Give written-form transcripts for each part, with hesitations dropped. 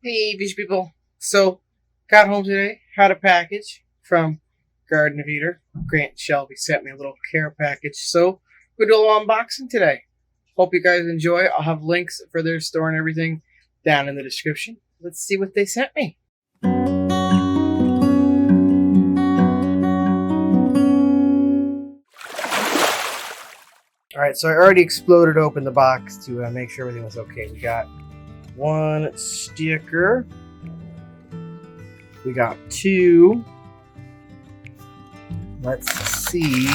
Hey, fish people. So, got home today, had a package from Garden of Eder. Grant Shelby sent me a little care package. So, we'll do a little unboxing today. Hope you guys enjoy. I'll have links for their store and everything down in the description. Let's see what they sent me. Alright, so I already exploded open the box to make sure everything was okay. We got one sticker. We got two. Let's see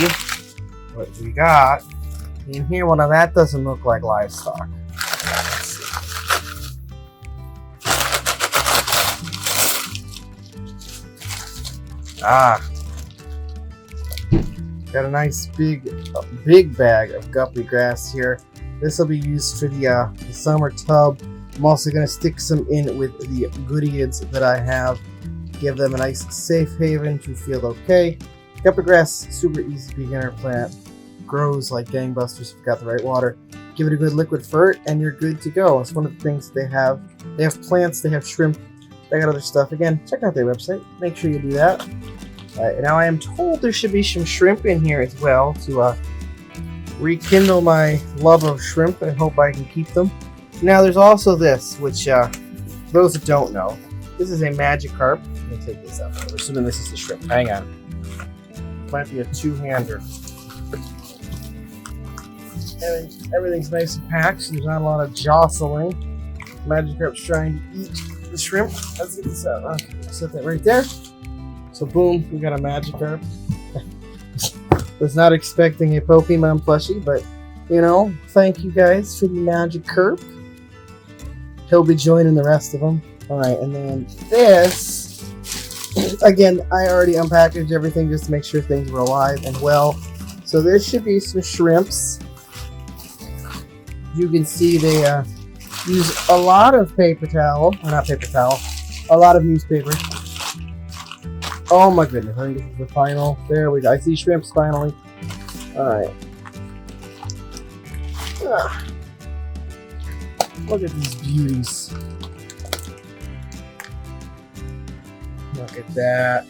what we got in here. Well, now that doesn't look like livestock. Let's see. Got a nice big bag of guppy grass here. This will be used for the summer tub. I'm also going to stick some in with the goodies that I have. Give them a nice safe haven to feel okay. Guppy grass, super easy beginner plant. Grows like gangbusters if you've got the right water. Give it a good liquid fert and you're good to go. It's one of the things they have. They have plants, they have shrimp, they got other stuff. Again, check out their website. Make sure you do that. Now I am told there should be some shrimp in here as well to rekindle my love of shrimp and hope I can keep them. Now there's also this, which those that don't know, this is a Magikarp. Let me take this out. I'm assuming this is the shrimp. Hang on. Might be a two-hander. Everything's nice and packed, so there's not a lot of jostling. Magikarp's trying to eat the shrimp. Let's get this out. Okay, set that right there. So boom, we got a Magikarp. Was not expecting a Pokemon plushie, but you know, thank you guys for the Magikarp. He'll be joining the rest of them. Alright, and then this, again, I already unpackaged everything just to make sure things were alive and well. So there should be some shrimps. You can see they use a lot of paper towel, or not paper towel, a lot of newspaper. Oh my goodness, I think this is the final. There we go. I see shrimps finally. Alright. Look at these beauties. Look at that.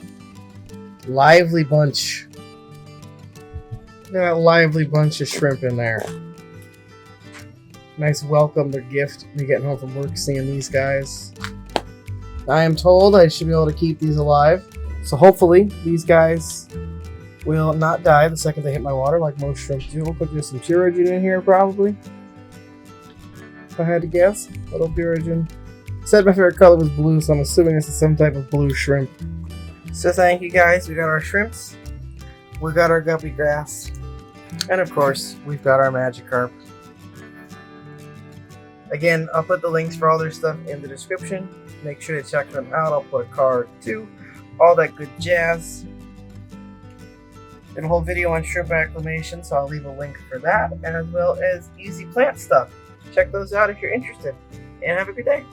Lively bunch. Look at that lively bunch of shrimp in there. Nice welcome, their gift. Me getting home from work seeing these guys. I am told I should be able to keep these alive. So hopefully these guys will not die the second they hit my water like most shrimp do. We'll put some purigen in here probably. If I had to guess. A little purigen. Said my favorite color was blue, so I'm assuming this is some type of blue shrimp. So thank you guys. We got our shrimps. We got our guppy grass. And of course, we've got our Magikarp. Again, I'll put the links for all their stuff in the description. Make sure to check them out. I'll put a card too. All that good jazz. Did a whole video on shrimp acclimation, so I'll leave a link for that, and as well as easy plant stuff. Check those out if you're interested. And have a good day.